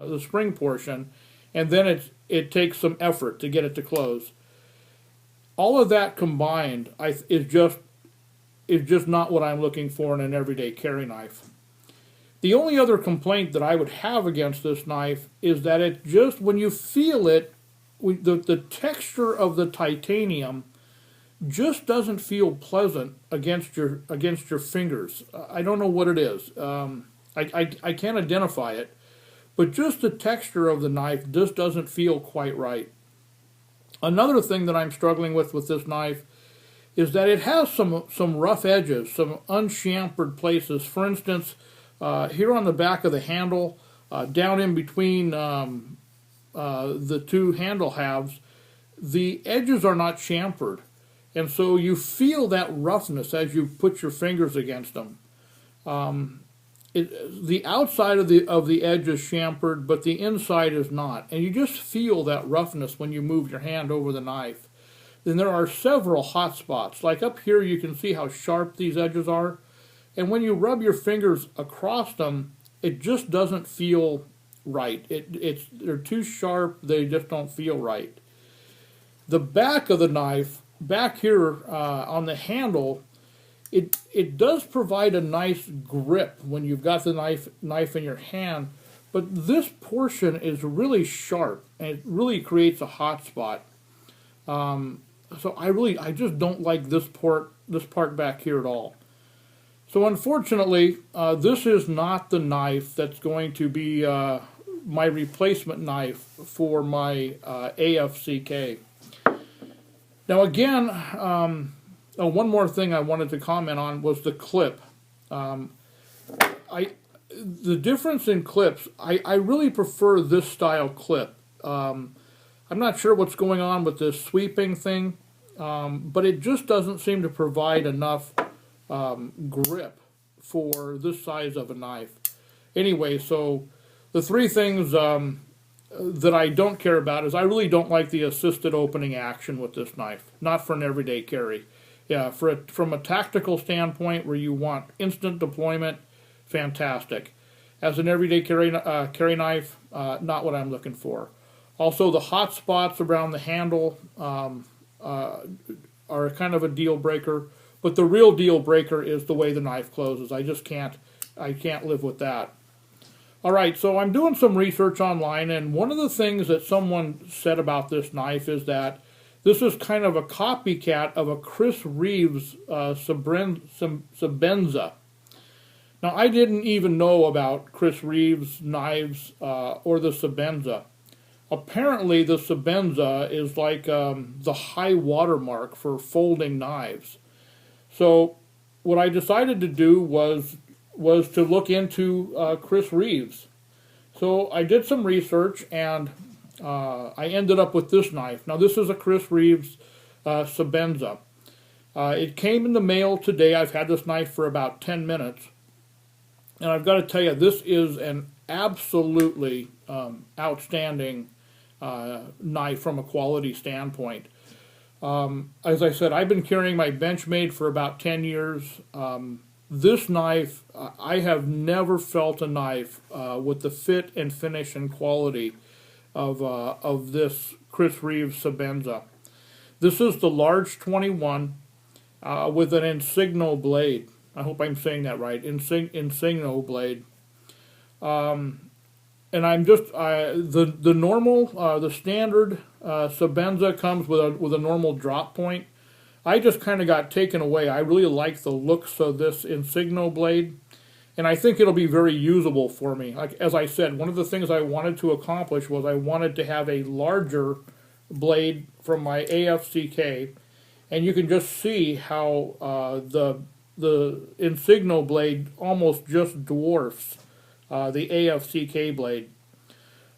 the spring portion, and then it takes some effort to get it to close. All of that combined is just not what I'm looking for in an everyday carry knife. The only other complaint that I would have against this knife is that it just, when you feel it, the texture of the titanium just doesn't feel pleasant against your fingers. I don't know what it is. I can't identify it, but just the texture of the knife just doesn't feel quite right. Another thing that I'm struggling with this knife is that it has some rough edges, some unchamfered places. For instance, here on the back of the handle, down in between the two handle halves, the edges are not chamfered. And so you feel that roughness as you put your fingers against them. The outside of the edge is chamfered, but the inside is not. And you just feel that roughness when you move your hand over the knife. Then there are several hot spots. Like up here, you can see how sharp these edges are. And when you rub your fingers across them, it just doesn't feel right. They're too sharp. They just don't feel right. The back of the knife, back here on the handle, it does provide a nice grip when you've got the knife in your hand, but this portion is really sharp and it really creates a hot spot. So I just don't like this part back here at all. So unfortunately, this is not the knife that's going to be my replacement knife for my AFCK. Now again, one more thing I wanted to comment on was the clip. The difference in clips, I really prefer this style clip. I'm not sure what's going on with this sweeping thing, but it just doesn't seem to provide enough grip for this size of a knife. Anyway, so the three things that I don't care about is I really don't like the assisted opening action with this knife. Not for an everyday carry. Yeah, from a tactical standpoint where you want instant deployment, fantastic. As an everyday carry knife, not what I'm looking for. Also, the hot spots around the handle are kind of a deal breaker. But the real deal breaker is the way the knife closes. I can't live with that. All right, so I'm doing some research online, and one of the things that someone said about this knife is that this is kind of a copycat of a Cris Reeves Sebenza. Now, I didn't even know about Cris Reeves knives or the Sebenza. Apparently, the Sebenza is like the high watermark for folding knives. So what I decided to do was to look into Cris Reeves. So I did some research, and I ended up with this knife. Now this is a Cris Reeves Sebenza. It came in the mail today. I've had this knife for about 10 minutes. And I've got to tell you, this is an absolutely outstanding knife from a quality standpoint. As I said, I've been carrying my Benchmade for about 10 years. This knife, I have never felt a knife with the fit and finish and quality of this Cris Reeves Sebenza. This is the large 21 with an Insingo blade. I hope I'm saying that right. Insingo blade. And I'm just the normal, the standard Sebenza comes with a normal drop point. I just kind of got taken away. I really like the looks of this Insingo blade, and I think it'll be very usable for me. Like, as I said, one of the things I wanted to accomplish was I wanted to have a larger blade from my AFCK, and you can just see how the Insingo blade almost just dwarfs the AFCK blade.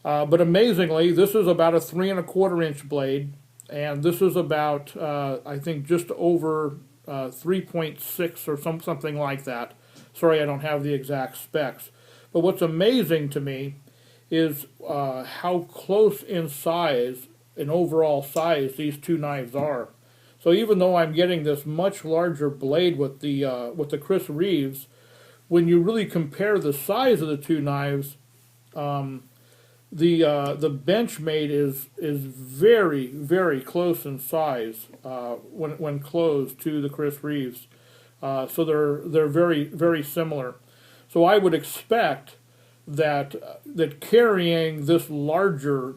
But amazingly, this is about a 3 1/4 inch blade, and this is about, I think, just over 3.6 or something like that. Sorry, I don't have the exact specs. But what's amazing to me is how close in size, in overall size, these two knives are. So even though I'm getting this much larger blade with the Cris Reeves, when you really compare the size of the two knives, The Benchmade is very, very close in size when closed to the Chris Reeves. So they're very, very similar. So I would expect that carrying this larger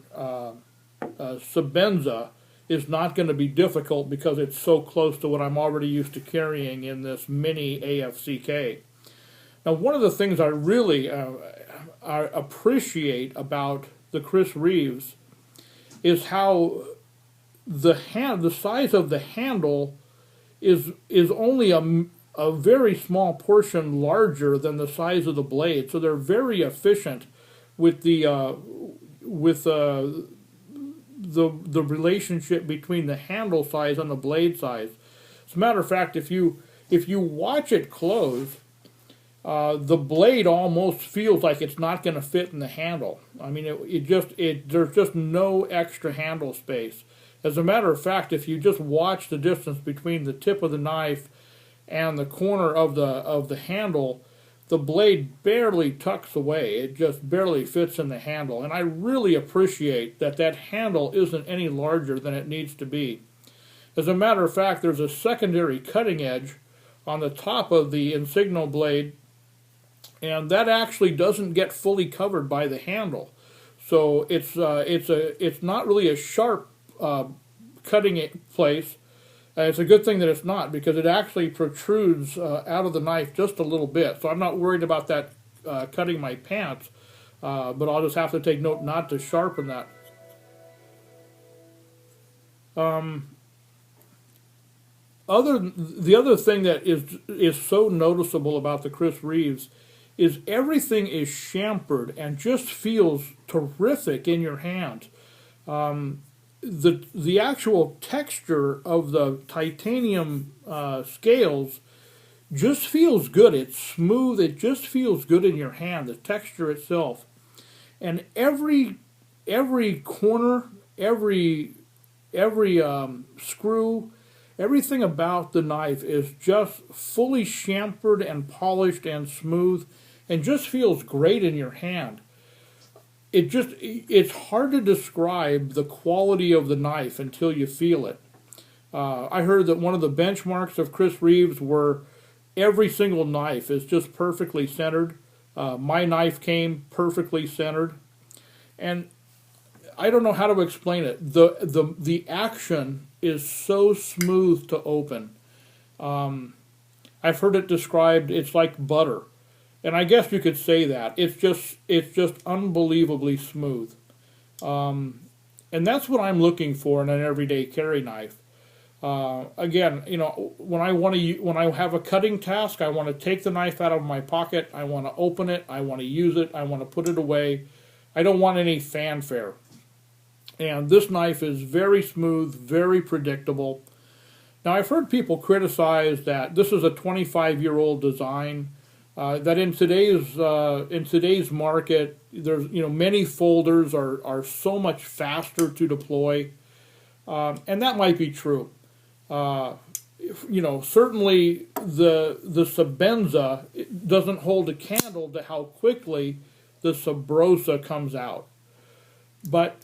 Sebenza is not going to be difficult because it's so close to what I'm already used to carrying in this mini AFCK. Now, one of the things I really I appreciate about the Chris Reeves is how the size of the handle is only a very small portion larger than the size of the blade. So they're very efficient with the relationship between the handle size and the blade size. As a matter of fact, if you watch it close, the blade almost feels like it's not going to fit in the handle. I mean, there's just no extra handle space. As a matter of fact, if you just watch the distance between the tip of the knife and the corner of the handle, the blade barely tucks away. It just barely fits in the handle. And I really appreciate that handle isn't any larger than it needs to be. As a matter of fact, there's a secondary cutting edge on the top of the Insingo blade, and that actually doesn't get fully covered by the handle. So it's not really a sharp cutting place. It's a good thing that it's not, because it actually protrudes out of the knife just a little bit. So I'm not worried about that cutting my pants, but I'll just have to take note not to sharpen that. The other thing that is so noticeable about the Chris Reeves is everything is chamfered and just feels terrific in your hand. The actual texture of the titanium scales just feels good. It's smooth. It just feels good in your hand, the texture itself. And every corner, every screw, everything about the knife is just fully chamfered and polished and smooth and just feels great in your hand. It's hard to describe the quality of the knife until you feel it. I heard that one of the benchmarks of Chris Reeves were every single knife is just perfectly centered. My knife came perfectly centered. And I don't know how to explain it. The action is so smooth to open. I've heard it described, it's like butter. And I guess you could say that. It's just unbelievably smooth. And that's what I'm looking for in an everyday carry knife. Again, when I have a cutting task, I want to take the knife out of my pocket, I want to open it, I want to use it, I want to put it away. I don't want any fanfare. And this knife is very smooth, very predictable. Now, I've heard people criticize that this is a 25-year-old design. That in today's market, there's many folders are so much faster to deploy, and that might be true. Certainly the Sebenza doesn't hold a candle to how quickly the Subrosa comes out. But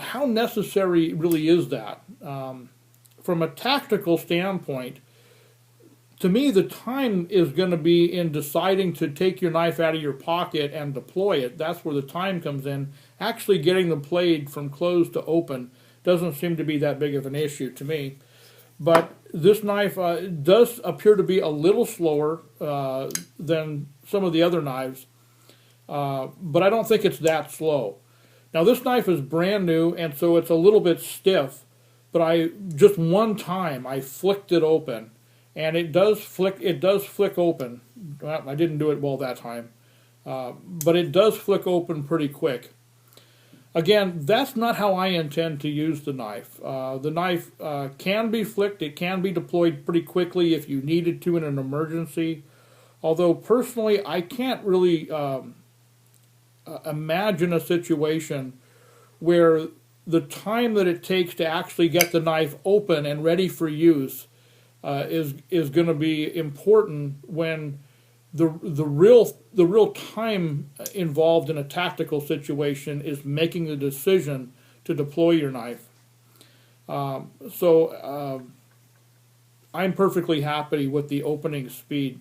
how necessary really is that? From a tactical standpoint, to me, the time is going to be in deciding to take your knife out of your pocket and deploy it. That's where the time comes in. Actually getting the blade from closed to open doesn't seem to be that big of an issue to me. But this knife does appear to be a little slower than some of the other knives, but I don't think it's that slow. Now, this knife is brand new, and so it's a little bit stiff, but just one time I flicked it open. And it does flick open. Well, I didn't do it well that time. But it does flick open pretty quick. Again, that's not how I intend to use the knife. The knife can be flicked. It can be deployed pretty quickly if you needed to in an emergency. Although, personally, I can't really imagine a situation where the time that it takes to actually get the knife open and ready for use is going to be important when the real time involved in a tactical situation is making the decision to deploy your knife. So I'm perfectly happy with the opening speed.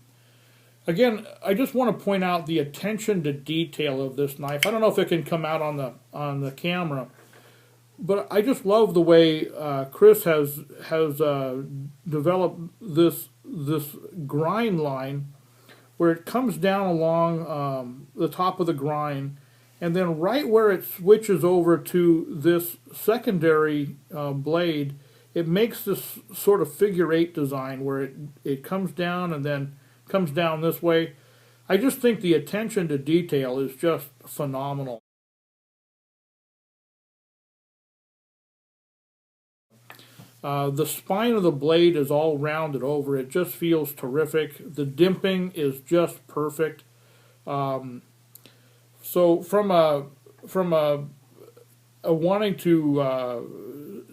Again, I just want to point out the attention to detail of this knife. I don't know if it can come out on the camera, but I just love the way Cris has developed this grind line, where it comes down along the top of the grind, and then right where it switches over to this secondary blade, it makes this sort of figure eight design where it comes down and then comes down this way. I just think the attention to detail is just phenomenal. The spine of the blade is all rounded over. It just feels terrific. The dimping is just perfect. So from a wanting to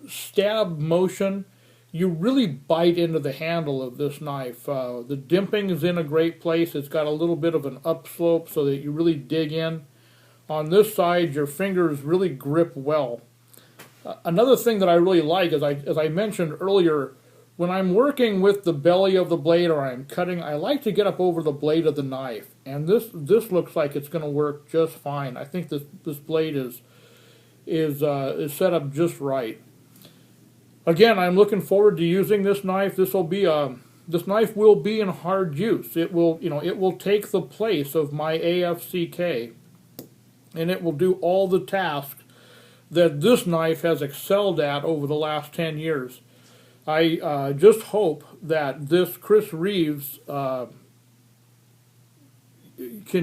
stab motion, you really bite into the handle of this knife. The dimping is in a great place. It's got a little bit of an upslope so that you really dig in. On this side, your fingers really grip well. Another thing that I really like, as I mentioned earlier, when I'm working with the belly of the blade or I'm cutting, I like to get up over the blade of the knife. And this looks like it's going to work just fine. I think this blade is set up just right. Again, I'm looking forward to using this knife. This knife will be in hard use. It will take the place of my AFCK, and it will do all the tasks that this knife has excelled at over the last 10 years. I just hope that this Cris Reeves can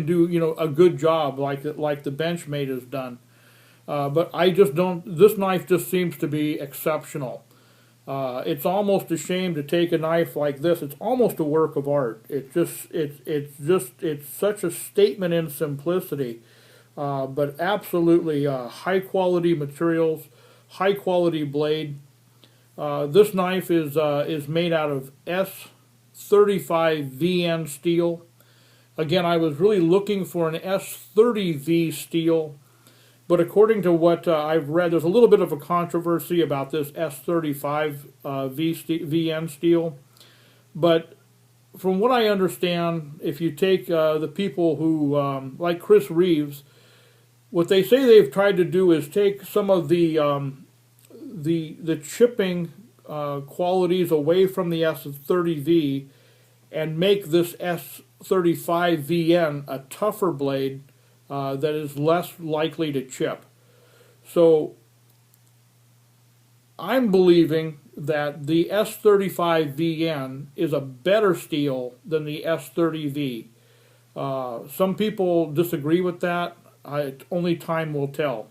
do a good job like the Benchmade has done. But I just don't. This knife just seems to be exceptional. It's almost a shame to take a knife like this. It's almost a work of art. It's such a statement in simplicity. But absolutely high quality materials, high quality blade. This knife is made out of S35VN steel. Again, I was really looking for an S30V steel, but according to what I've read, there's a little bit of a controversy about this S35VN steel. But from what I understand, if you take the people who, like Cris Reeves, what they say they've tried to do is take some of the chipping qualities away from the S30V and make this S35VN a tougher blade that is less likely to chip. So I'm believing that the S35VN is a better steel than the S30V. Some people disagree with that. Only time will tell.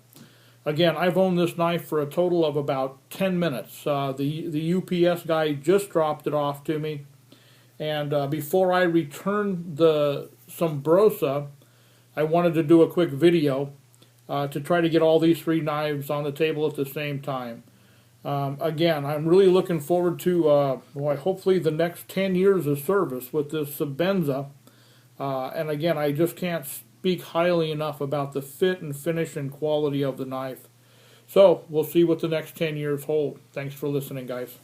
Again, I've owned this knife for a total of about 10 minutes. The UPS guy just dropped it off to me. And before I returned the Subrosa, I wanted to do a quick video to try to get all these three knives on the table at the same time. Again, I'm really looking forward to hopefully the next 10 years of service with this Sebenza. And again, I just can't speak highly enough about the fit and finish and quality of the knife. So, we'll see what the next 10 years hold. Thanks for listening, guys.